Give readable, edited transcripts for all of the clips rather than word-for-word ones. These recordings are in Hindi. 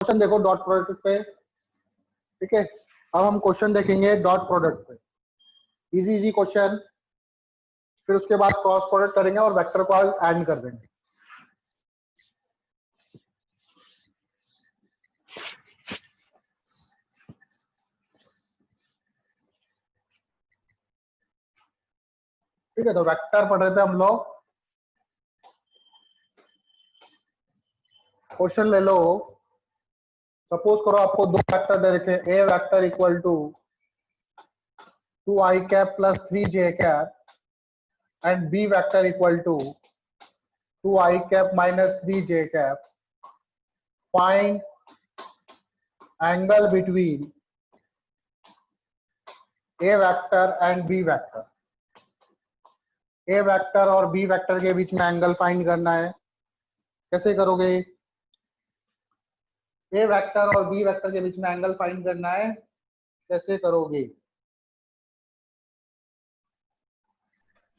क्वेश्चन देखो डॉट प्रोडक्ट पे, ठीक है। अब हम क्वेश्चन देखेंगे डॉट प्रोडक्ट पे, इजी इजी क्वेश्चन। फिर उसके बाद क्रॉस प्रोडक्ट करेंगे और वेक्टर को ऐड कर देंगे। ठीक है, तो वेक्टर पढ़ रहे थे हम लोग। क्वेश्चन ले लो, सपोज करो आपको दो वेक्टर दे रखे, A vector equal to 2i cap plus 3j cap and B vector equal to 2i cap minus 3j cap. Find angle between A vector and B vector. A vector और बी वेक्टर के बीच में एंगल फाइंड करना है। कैसे करोगे? ए वेक्टर और बी वेक्टर के बीच में एंगल फाइंड करना है, कैसे करोगे?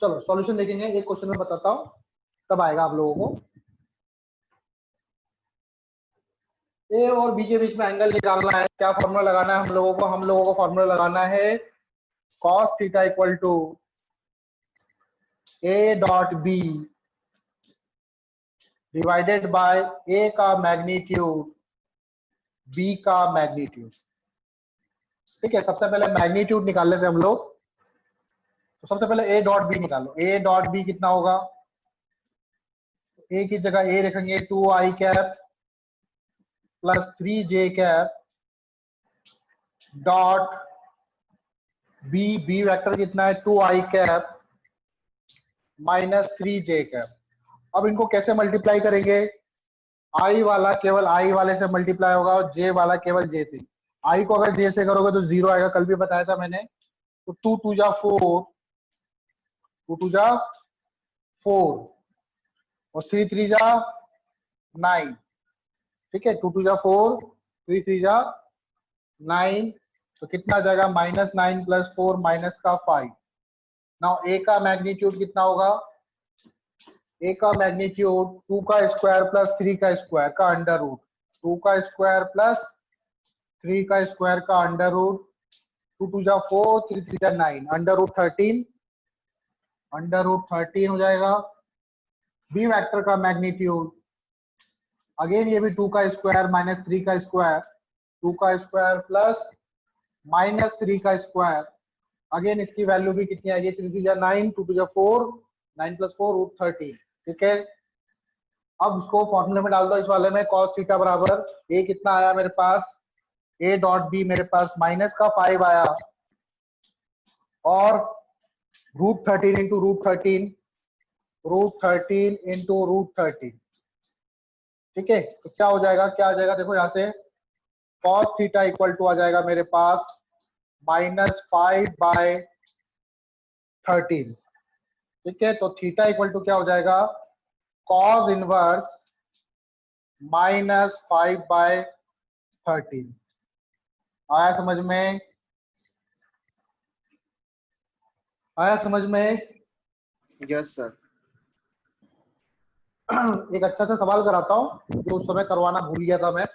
चलो सॉल्यूशन देखेंगे, एक क्वेश्चन में बताता हूं तब आएगा आप लोगों को। ए और बी के बीच में एंगल निकालना है, क्या फॉर्मूला लगाना है हम लोगों को? हम लोगों को फॉर्मूला लगाना है cos theta equal to A dot B divided by A का मैग्नीट्यूड बी का मैग्नीट्यूड। ठीक है, सबसे पहले मैग्नीट्यूड निकालने से हम लोग, तो सबसे पहले ए डॉट बी निकालो। ए डॉट बी कितना होगा? ए की जगह ए रखेंगे 2i cap plus 3j cap dot b, b vector कितना है? 2i cap minus 3j cap. अब इनको कैसे मल्टीप्लाई करेंगे? i वाला केवल i वाले से मल्टीप्लाई होगा और j वाला केवल j से। i को अगर j से करोगे तो 0 आएगा, कल भी बताया था मैंने। तो 2 2 जा 4, 2 2 जा 4 और 3 3 जा 9। ठीक है, 2 2 जा 4, 3 3 जा 9, तो कितना आ जाएगा? -9 प्लस 4 माइनस का 5। नाउ ए का मैग्नीट्यूड कितना होगा? ए का मैग्नीट्यूड 2 का स्क्वायर प्लस 3 का स्क्वायर का अंडर रूट, 2 का स्क्वायर प्लस 3 का स्क्वायर का अंडर रूट, 2 2 जा 4, 3 3 जा 9, अंडर रूट 13, अंडर रूट 13 हो जाएगा। बी वेक्टर का मैग्नीट्यूड अगेन ये भी 2 का स्क्वायर माइनस 3 का स्क्वायर, 2 का स्क्वायर प्लस माइनस 3 का स्क्वायर। अगेन इसकी वैल्यू भी कितनी आएगी? 3 3 जा 9, 2 2 जा 4, 9 प्लस 4 रूट 13। ठीक है, अब इसको फॉर्मूले में डाल दो। इस वाले में cos थीटा बराबर ए कितना आया मेरे पास? ए डॉट बी मेरे पास माइनस का 5 आया और root 13 into root 13, root 13 into root 13। ठीक है, तो क्या हो जाएगा? क्या आ जाएगा? देखो यहाँ से cos थीटा इक्वल टू आ जाएगा मेरे पास -5/13। ठीक है, तो थीटा इक्वल टू क्या हो जाएगा? cos inverse -5/13। आया समझ में? आया समझ में? Yes sir. एक अच्छा सा सवाल कराता हूं जो उस समय करवाना भूल गया था मैं।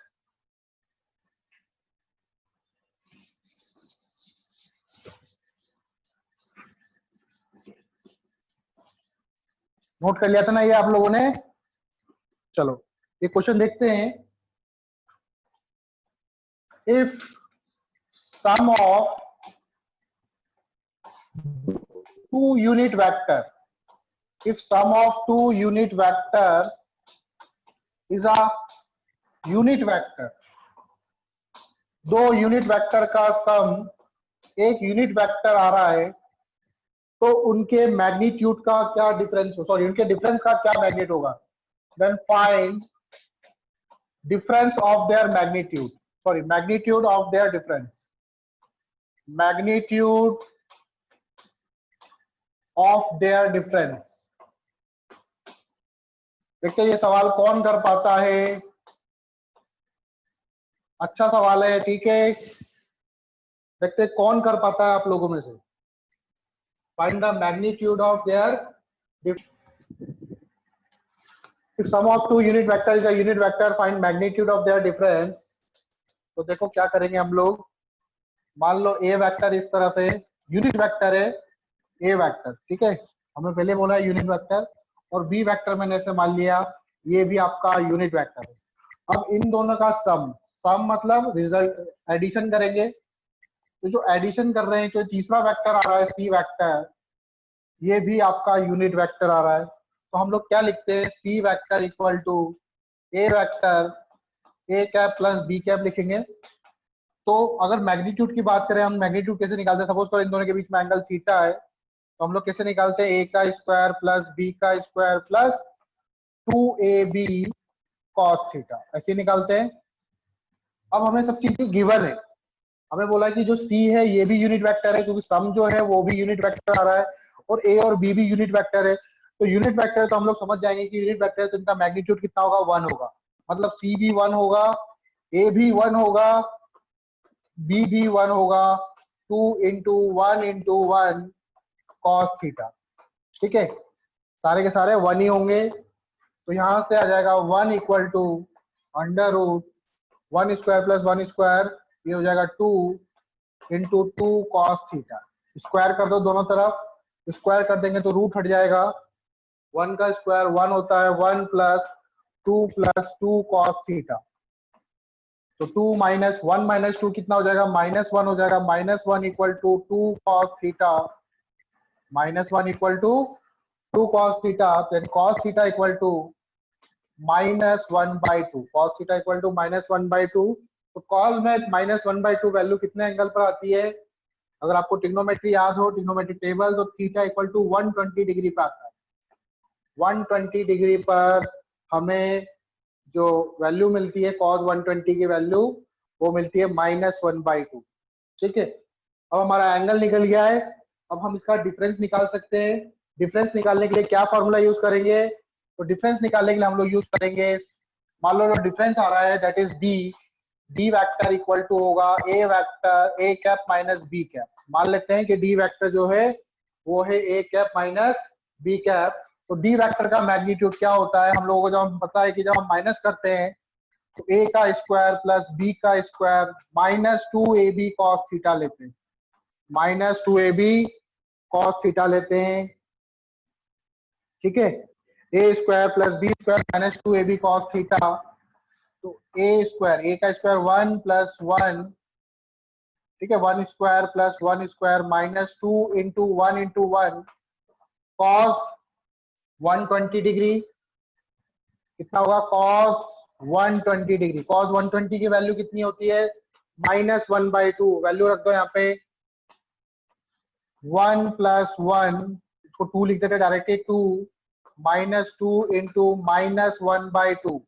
नोट कर लिया था ना ये आप लोगों ने? चलो ये क्वेश्चन देखते हैं। If sum of two unit vector, if sum of two unit vector is a unit vector, दो यूनिट वेक्टर का सम एक यूनिट वेक्टर आ रहा है, तो उनके मैग्नीट्यूड का क्या डिफरेंस, सॉरी उनके डिफरेंस का क्या मैग्नीट्यूड होगा? Then find difference of their magnitude, sorry magnitude of their difference, magnitude of their difference. देखते हैं ये सवाल कौन कर पाता है। अच्छा सवाल है, ठीक है। देखते हैं कौन कर पाता है आप लोगों में से। Find the magnitude of there, if sum of two unit vector is a unit vector, find magnitude of their difference तो देखो क्या करेंगे हम लोग, मान लो ए वेक्टर इस तरफ है, यूनिट वेक्टर है ए वेक्टर, ठीक है, हमें पहले बोला है यूनिट वेक्टर, और बी वेक्टर मैंने ऐसे मान लिया ये भी आपका यूनिट वेक्टर है। अब इन दोनों का सम, सम मतलब रिजल्ट, एडिशन करेंगे। तो जो एडिशन कर रहे हैं, जो तीसरा वेक्टर आ रहा है सी वेक्टर, ये भी आपका यूनिट वेक्टर आ रहा है। तो हम लोग क्या लिखते हैं, C vector equal to A vector A cap plus B cap लिखेंगे। तो अगर मैग्नीट्यूड की बात करें, हम मैग्नीट्यूड कैसे निकालते हैं, सपोज करो इन दोनों के बीच में एंगल थीटा है, तो हम लोग कैसे निकालते हैं, ए का स्क्वायर प्लस बी का square plus 2ab cos theta, ऐसे निकालते हैं। अब हमें सब चीजें गिवन है, हमें बोला कि जो सी है ये भी यूनिट वेक्टर है, क्योंकि सम जो है वो भी यूनिट वेक्टर आ रहा है, और ए और बी भी यूनिट वेक्टर है। तो यूनिट वेक्टर है तो हम लोग समझ जाएंगे कि यूनिट वेक्टर है तो इनका मैग्नीट्यूड कितना होगा, 1 होगा, मतलब सी भी 1 होगा, ए भी 1 होगा, बी भी 1 होगा, 2 इंटू 1 इंटू 1 कॉस थीटा, ठीक है, सारे के सारे 1 ही होंगे। तो यहां से आ जाएगा 1 equal to under root 1 square plus 1 square, ये हो जाएगा 2 इंटू 2 कॉस थीटा, स्क्वायर कर दो दोनों तरफ, स्क्वायर कर देंगे तो रूट हट जाएगा, 1 का स्क्वायर 1 होता है, 1 प्लस 2 कॉस थीटा। तो 2 माइनस 1 माइनस 2 कितना हो जाएगा, -1 हो जाएगा, -1 equal to 2 cos theta, -1 equal to 2 cos theta, then cos theta equal to -1/2, cos theta equal to -1/2। तो cos में -1/2 वैल्यू कितने एंगल पर आती है, अगर आपको ट्रिग्नोमेट्री याद हो, ट्रिग्नोमेट्री टेबल, तो थीटा इक्वल टू 120 डिग्री पे आता है। 120 डिग्री पर हमें जो वैल्यू मिलती है cos 120 की वैल्यू, वो मिलती है -1/2, ठीक है। अब हमारा एंगल निकल गया है, अब हम इसका डिफरेंस निकाल सकते हैं। डिफरेंस निकालने के लिए क्या फॉर्मूला यूज करेंगे, तो डिफरेंस निकालने के लिए हम लोग यूज करेंगे, मान लो डिफरेंस आ रहा है that is D vector equal to होगा A vector A cap minus B cap. मान लेते हैं कि डी वेक्टर जो है वो है ए कैप माइनस बी कैप। तो डी वेक्टर का मैग्नीट्यूड क्या होता है, हम लोगों को जब पता है कि जब हम माइनस करते हैं तो ए का स्क्वायर प्लस बी का स्क्वायर -2ab cos थीटा लेते हैं, -2ab cos थीटा लेते हैं, ठीक है, A square plus B square -2ab cos theta. तो ए स्क्वायर, ए का स्क्वायर 1 प्लस 1, ठीक है, 1 square plus 1 square -2 into 1 into 1 cos 120 degree, कितना होगा cos 120 डिग्री। cos 120 की वैल्यू कितनी होती है, -1/2, वैल्यू रख दो यहाँ पे, 1 प्लस 1, इसको 2 लिख देते डायरेक्टली, 2 -2 इंटू -1/2,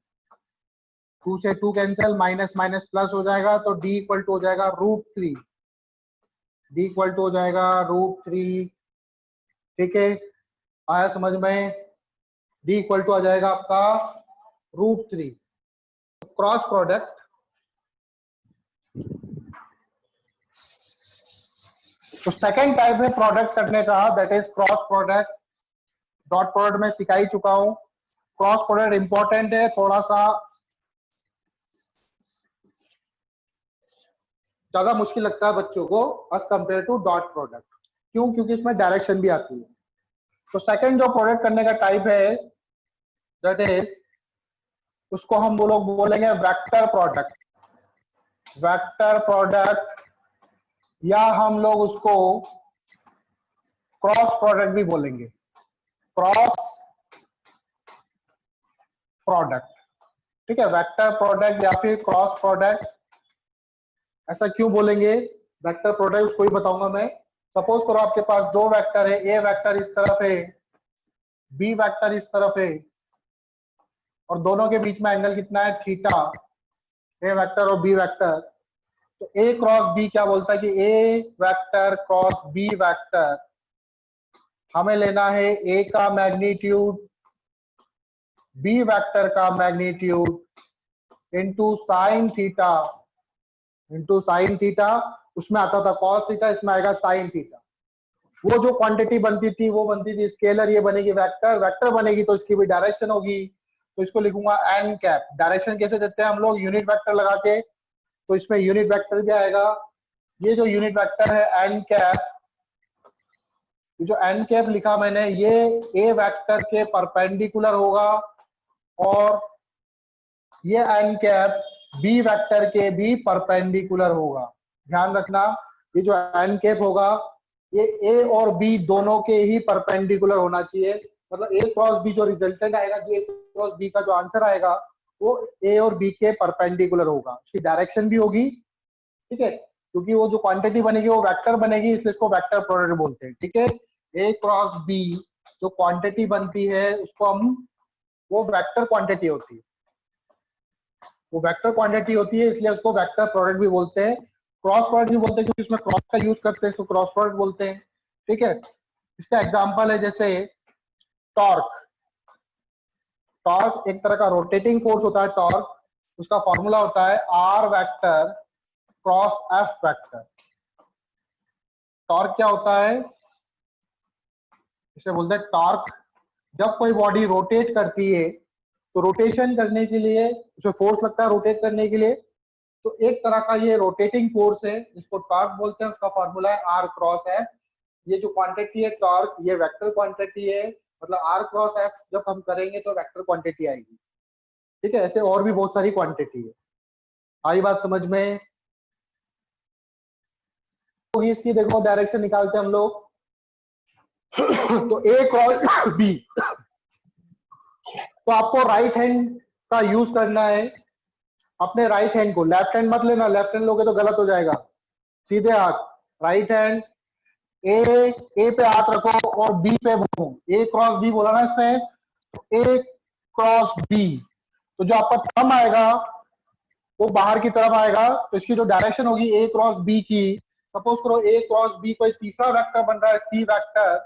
2 से 2 कैंसिल, माइनस माइनस प्लस हो जाएगा, तो d इक्वल टू हो जाएगा √3, d इक्वल टू हो जाएगा √3, ठीक है, आया समझ में, d इक्वल टू आ जाएगा आपका √3। क्रॉस प्रोडक्ट, तो सेकंड टाइप है प्रोडक्ट करने का, that is cross product. Dot product में सिखा ही चुका हूं, क्रॉस प्रोडक्ट इंपॉर्टेंट है, थोड़ा सा ज्यादा मुश्किल लगता है बच्चों को as compare to dot product. क्यों, क्योंकि इसमें डायरेक्शन भी आती है। तो सेकंड जो प्रोडक्ट करने का टाइप है दैट इज, उसको हम लोग बोलेंगे वेक्टर प्रोडक्ट, वेक्टर प्रोडक्ट, या हम लोग उसको क्रॉस प्रोडक्ट भी बोलेंगे, क्रॉस प्रोडक्ट, ठीक है, वेक्टर प्रोडक्ट या फिर क्रॉस प्रोडक्ट। ऐसा क्यों बोलेंगे, वेक्टर प्रोडक्ट उसको ही बताऊंगा मैं। सपोज करो आपके पास दो वेक्टर है, ए वेक्टर इस तरफ है, बी वेक्टर इस तरफ है, और दोनों के बीच में एंगल कितना है, थीटा, ए वेक्टर और बी वेक्टर। तो ए क्रॉस बी क्या बोलता है कि ए वेक्टर क्रॉस बी वेक्टर, हमें लेना है ए का मैग्नीट्यूड, बी वेक्टर का magnitude into sine theta, into sine theta, उसमें आता था कॉस थीटा, इसमें आएगा साइन थीटा। वो जो क्वांटिटी बनती थी वो बनती थी स्केलर, ये बनेगी वेक्टर, वेक्टर बनेगी तो इसकी भी डायरेक्शन होगी, तो इसको लिखूंगा एन कैप। डायरेक्शन कैसे देते हैं हम लोग, यूनिट वेक्टर लगा के, तो इसमें यूनिट वेक्टर भी आएगा। ये जो यूनिट वेक्टर है एन कैप, जो एन कैप लिखा मैंने, ये ए वेक्टर के परपेंडिकुलर होगा और ये एन कैप बी वेक्टर के भी परपेंडिकुलर होगा। ध्यान रखना, ये जो एन कैप होगा ये ए और बी दोनों के ही परपेंडिकुलर होना चाहिए। मतलब ए क्रॉस बी जो रिजल्टेंट आएगा, जो ए क्रॉस बी का जो आंसर आएगा वो ए और बी के परपेंडिकुलर होगा। उसकी डायरेक्शन भी होगी, ठीक है, क्योंकि वो जो क्वांटिटी बनेगी वो वेक्टर बनेगी, इसलिए इसको वेक्टर प्रोडक्ट बोलते हैं। ठीक है, ए क्रॉस बी जो क्वांटिटी बनती है उसको हम, वो वेक्टर क्वांटिटी होती है, वो वेक्टर क्वांटिटी होती है, इसलिए उसको वेक्टर प्रोडक्ट भी बोलते हैं। क्रॉस प्रोडक्ट भी बोलते हैं क्योंकि इसमें क्रॉस का यूज करते हैं, इसको क्रॉस प्रोडक्ट बोलते हैं। ठीक है, इसका एग्जांपल है जैसे टॉर्क। टॉर्क एक तरह का रोटेटिंग फोर्स होता है टॉर्क, उसका फॉर्मूला होता है r vector cross f vector. Torque क्या होता है, इसे बोलते हैं टॉर्क। जब कोई बॉडी रोटेट करती है तो रोटेशन करने के लिए उसमें फोर्स लगता है, रोटेट करने के लिए, तो एक तरह का ये रोटेटिंग फोर्स है जिसको टॉर्क बोलते हैं। उसका फॉर्मूला है आर क्रॉस एफ। ये जो क्वांटिटी है टॉर्क, ये वेक्टर क्वांटिटी है, मतलब आर क्रॉस एफ जब हम करेंगे तो वेक्टर क्वांटिटी आएगी। ठीक है, ऐसे और भी बहुत सारी क्वांटिटी है। आई बात समझ में? तो इसकी देखो डायरेक्शन निकालते हैं हम लोग। तो ए क्रॉस बी, तो आपको राइट हैंड का यूज करना है। अपने राइट हैंड को, लेफ्ट हैंड मत लेना, लेफ्ट हैंड लोगे तो गलत हो जाएगा। सीधे हाथ, राइट हैंड, ए पे हाथ रखो और बी पे घूमो। ए क्रॉस बी बोला ना इसमें, ए क्रॉस बी, तो जो आपका थंब आएगा वो बाहर की तरफ आएगा, तो इसकी जो डायरेक्शन होगी ए क्रॉस बी की, सपोज करो ए क्रॉस बी कोई तीसरा वेक्टर बन रहा है सी वेक्टर,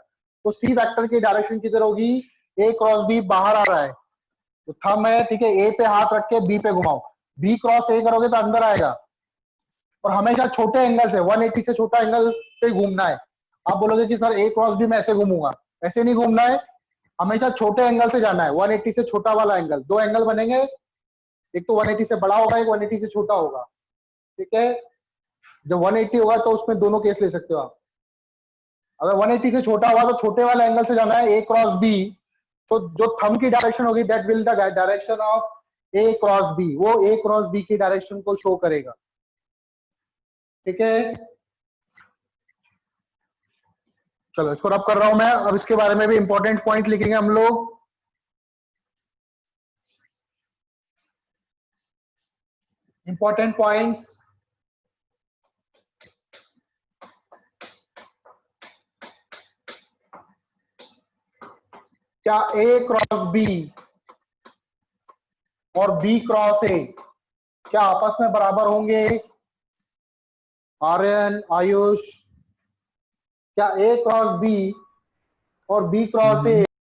तो सी वेक्टर की डायरेक्शन किधर होगी, ए क्रॉस बी बाहर आ रहा है, तो थंब है, ठीक है, ए पे हाथ रख के बी पे घुमाओ, बी क्रॉस ए करोगे तो अंदर आएगा। और हमेशा छोटे एंगल से, 180 से छोटा एंगल पे घूमना है। आप बोलोगे कि सर ए क्रॉस बी मैं ऐसे घूमूंगा, ऐसे नहीं घूमना है, हमेशा छोटे एंगल से जाना है, 180 से छोटा वाला एंगल। दो एंगल बनेंगे, एक तो 180 से बड़ा होगा, एक 180 से छोटा होगा। ठीक है, जब 180 होगा तो उसमें दोनों केस ले सकते हो आप। अगर 180 से छोटा होगा तो छोटे वाले एंगल से जाना है, ए क्रॉस बी, तो जो थंब की डायरेक्शन होगी that will the direction of a cross b, वो ए क्रॉस बी की डायरेक्शन को शो करेगा। ठीक है, चलो इसको रब कर रहा हूं मैं। अब इसके बारे में भी इंपॉर्टेंट पॉइंट लिखेंगे हम लोग। इंपॉर्टेंट पॉइंट्स, क्या ए क्रॉस बी और बी क्रॉस ए क्या आपस में बराबर होंगे? आर्यन, आयुष, क्या ए क्रॉस बी और बी क्रॉस ए